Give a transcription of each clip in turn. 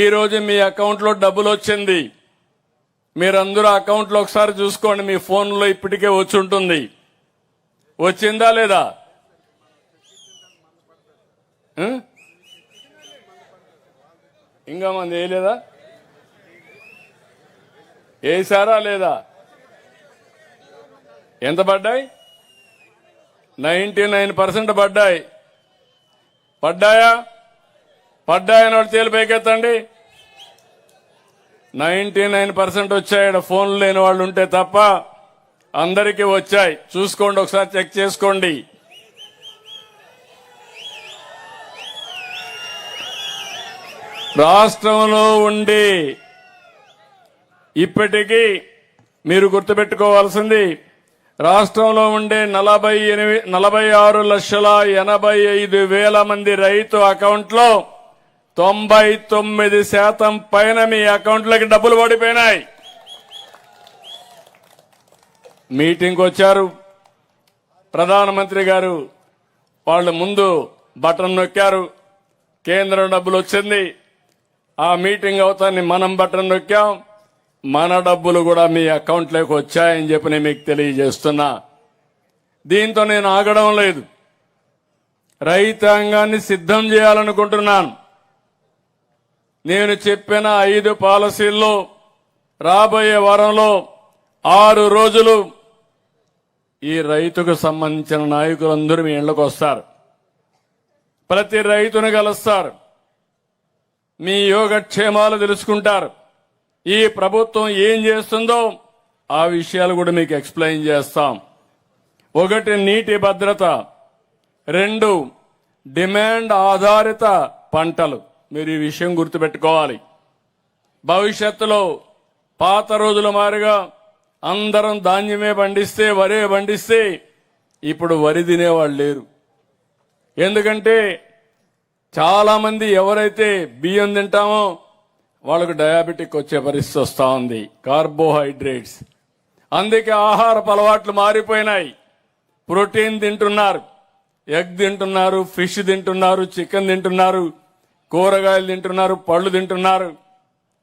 ఈ రోజు మీ అకౌంట్లో డబ్బులు వచ్చింది. మీరందరూ అకౌంట్లో ఒకసారి చూసుకోండి. మీ ఫోన్లో ఇప్పటికే వచ్చి ఉంటుంది. వచ్చిందా లేదా? ఇంకా మంది వేయలేదా? వేసారా లేదా? ఎంత పడ్డాయి? 99% పడ్డాయి. పడ్డాయా? పడ్డాయని వాళ్ళు తేలి పైకెత్తండి. 99% వచ్చాయి. ఫోన్లు లేని వాళ్ళు ఉంటే తప్ప అందరికీ వచ్చాయి. చూసుకోండి, ఒకసారి చెక్ చేసుకోండి. రాష్ట్రంలో ఉండి ఇప్పటికీ మీరు గుర్తుపెట్టుకోవాల్సింది, రాష్ట్రంలో ఉండే 46,85,000 మంది రైతు అకౌంట్లో 99% పైన మీ అకౌంట్లోకి డబ్బులు పడిపోయినాయి. మీటింగ్కి వచ్చారు ప్రధానమంత్రి గారు, వాళ్ళు ముందు బటన్ నొక్కారు, కేంద్రం డబ్బులు వచ్చింది. ఆ మీటింగ్ అవుతాన్ని మనం బటన్ నొక్కాం, మన డబ్బులు కూడా మీ అకౌంట్లోకి వచ్చాయని చెప్పి నేను మీకు తెలియజేస్తున్నా. దీంతో నేను ఆగడం లేదు. రైతాంగాన్ని సిద్ధం చేయాలనుకుంటున్నాను. నేను చెప్పిన 5 పాలసీల్లో రాబోయే వారంలో 6 రోజులు ఈ రైతుకు సంబంధించిన నాయకులందరూ మీ ఇళ్లకు వస్తారు. ప్రతి రైతును కలుస్తారు. మీ యోగక్షేమాలు తెలుసుకుంటారు. ఈ ప్రభుత్వం ఏం చేస్తుందో ఆ విషయాలు కూడా మీకు ఎక్స్ప్లెయిన్ చేస్తాం. 1 నీటి భద్రత, 2 డిమాండ్ ఆధారిత పంటలు. మీరు ఈ విషయం గుర్తుపెట్టుకోవాలి. భవిష్యత్తులో పాత రోజుల మాదిరిగా అందరం ధాన్యమే పండిస్తే, వరే పండిస్తే ఇప్పుడు వరి తినేవాళ్ళు లేరు. ఎందుకంటే చాలా మంది ఎవరైతే బియ్యం తింటామో వాళ్ళకు డయాబెటిక్ వచ్చే పరిస్థితి వస్తూ ఉంది, కార్బోహైడ్రేట్స్. అందుకే ఆహారపు అలవాట్లు మారిపోయినాయి. ప్రోటీన్ తింటున్నారు, ఎగ్ తింటున్నారు, ఫిష్ తింటున్నారు, చికెన్ తింటున్నారు, కూరగాయలు తింటున్నారు, పళ్ళు తింటున్నారు.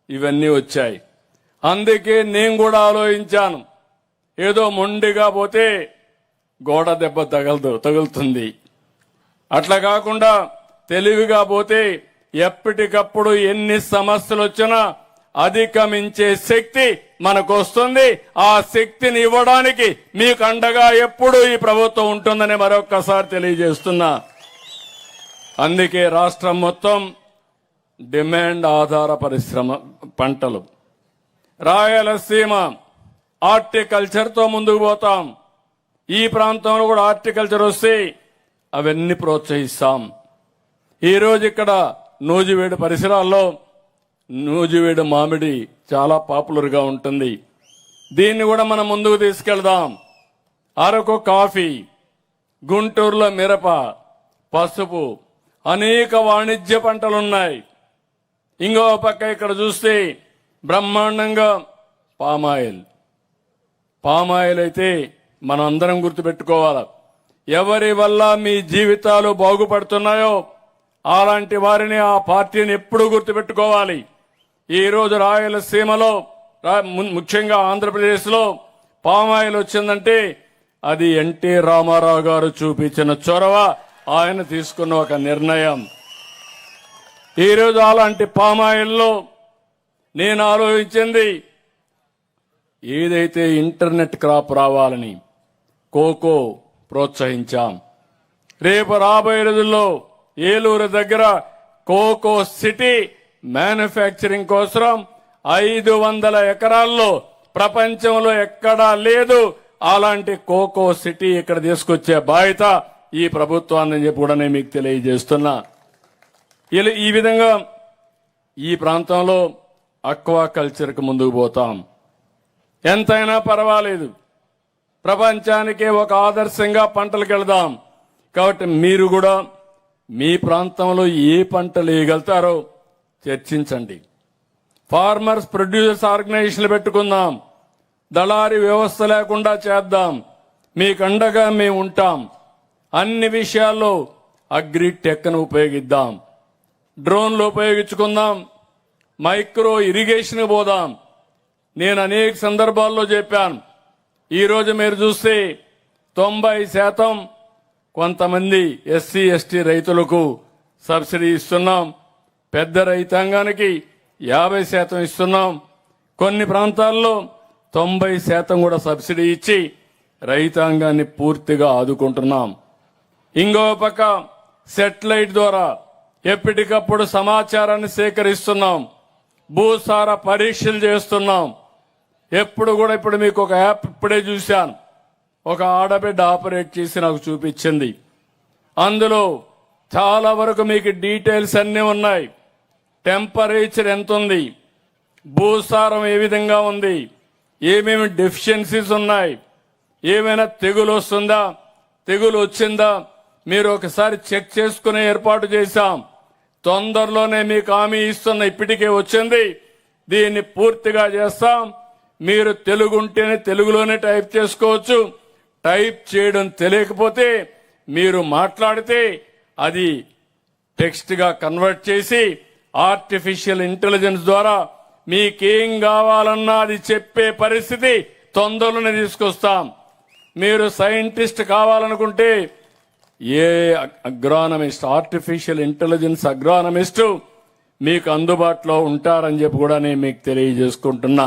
ఇవన్నీ వచ్చాయి. అందుకే నేను కూడా ఆలోచించాను, ఏదో మొండిగా పోతే గోడ దెబ్బ తగులుతుంది. అట్లా కాకుండా తెలివిగా పోతే ఎప్పటికప్పుడు ఎన్ని సమస్యలు వచ్చినా అధిగమించే శక్తి మనకు వస్తుంది. ఆ శక్తిని ఇవ్వడానికి మీకు అండగా ఎప్పుడూ ఈ ప్రభుత్వం ఉంటుందని మరొక్కసారి తెలియజేస్తున్నా. అందుకే రాష్ట్రం మొత్తం డిమాండ్ ఆధార పరిశ్రమ పంటలు, రాయలసీమ హార్టికల్చర్తో ముందుకు పోతాం. ఈ ప్రాంతంలో కూడా హార్టికల్చర్ వస్తే అవన్నీ ప్రోత్సహిస్తాం. ఈరోజు ఇక్కడ నూజివేడు పరిసరాల్లో నూజివేడు మామిడి చాలా పాపులర్గా ఉంటుంది. దీన్ని కూడా మనం ముందుకు తీసుకెళ్దాం. అరకు కాఫీ, గుంటూరులో మిరప, పసుపు, అనేక వాణిజ్య పంటలున్నాయి. ఇంకో పక్క ఇక్కడ చూస్తే బ్రహ్మాండంగా పామాయిల్ అయితే మనం అందరం గుర్తుపెట్టుకోవాలి. ఎవరి వల్ల మీ జీవితాలు బాగుపడుతున్నాయో అలాంటి వారిని, ఆ పార్టీని ఎప్పుడూ గుర్తుపెట్టుకోవాలి. ఈ రోజు రాయలసీమలో, ముఖ్యంగా ఆంధ్రప్రదేశ్లో పామాయిల్ వచ్చిందంటే అది ఎన్టీ రామారావు గారు చూపించిన చొరవ, ఆయన తీసుకున్న ఒక నిర్ణయం. ఈరోజు అలాంటి పామాయిల్లో నేను ఆలోచించింది, ఏదైతే ఇంటర్నెట్ క్రాప్ రావాలని కోకో ప్రోత్సహించాం. రేపు రాబోయే రోజుల్లో ఏలూరు దగ్గర కోకో సిటీ మ్యానుఫ్యాక్చరింగ్ కోసం 500 ఎకరాల్లో ప్రపంచంలో ఎక్కడా లేదు. అలాంటి కోకో సిటీ ఇక్కడ తీసుకొచ్చే బాధ్యత ఈ ప్రభుత్వాన్ని చెప్పి కూడా నేను మీకు తెలియజేస్తున్నా. ఈ విధంగా ఈ ప్రాంతంలో అక్వా కల్చర్కి ముందుకు పోతాం. ఎంతైనా పర్వాలేదు, ప్రపంచానికే ఒక ఆదర్శంగా పంటలకు వెళదాం. కాబట్టి మీరు కూడా మీ ప్రాంతంలో ఏ పంటలు వేయగలుగుతారో చర్చించండి. ఫార్మర్స్ ప్రొడ్యూసర్స్ ఆర్గనైజేషన్లు పెట్టుకుందాం. దళారీ వ్యవస్థ లేకుండా చేద్దాం. మీకు అండగా మేము ఉంటాం. అన్ని విషయాల్లో అగ్రి టెక్ను ఉపయోగిద్దాం. డ్రోన్లు ఉపయోగించుకుందాం, మైక్రో ఇరిగేషన్ పోదాం. నేను అనేక సందర్భాల్లో చెప్పాను. ఈరోజు మీరు చూస్తే 90% కొంతమంది ఎస్సీ ఎస్టీ రైతులకు సబ్సిడీ ఇస్తున్నాం. పెద్ద రైతాంగానికి 50% ఇస్తున్నాం. కొన్ని ప్రాంతాల్లో 90% కూడా సబ్సిడీ ఇచ్చి రైతాంగాన్ని పూర్తిగా ఆదుకుంటున్నాం. ఇంకో పక్క సెటిలైట్ ద్వారా ఎప్పటికప్పుడు సమాచారాన్ని సేకరిస్తున్నాం. భూసార పరీక్షలు చేస్తున్నాం. ఇప్పుడు మీకు ఒక యాప్ ఇప్పుడే చూశాను. ఒక ఆడబిడ్డ ఆపరేట్ చేసి నాకు చూపించింది. అందులో చాలా వరకు మీకు డీటెయిల్స్ అన్నీ ఉన్నాయి. టెంపరేచర్ ఎంత ఉంది, భూసారం ఏ విధంగా ఉంది, ఏమేమి డెఫిషియన్సీస్ ఉన్నాయి, ఏమైనా తెగులు వస్తుందా, తెగులు వచ్చిందా మీరు ఒకసారి చెక్ చేసుకునే ఏర్పాటు చేశాం. తొందరలోనే మీకు హామీ ఇస్తున్న, ఇప్పటికే వచ్చింది. దీన్ని పూర్తిగా చేస్తాం. మీరు తెలుగు ఉంటేనే తెలుగులోనే టైప్ చేసుకోవచ్చు. టైప్ చేయడం తెలియకపోతే మీరు మాట్లాడితే అది టెక్స్ట్ గా కన్వర్ట్ చేసి ఆర్టిఫిషియల్ ఇంటెలిజెన్స్ ద్వారా మీకేం కావాలన్నా అది చెప్పే పరిస్థితి తొందరలోనే తీసుకొస్తాం. మీరు సైంటిస్ట్ కావాలనుకుంటే ఏ అగ్రానమిస్ట్, ఆర్టిఫిషియల్ ఇంటెలిజెన్స్ అగ్రానమిస్ట్ మీకు అందుబాటులో ఉంటారని చెప్పి కూడా నేను మీకు తెలియజేసుకుంటున్నా.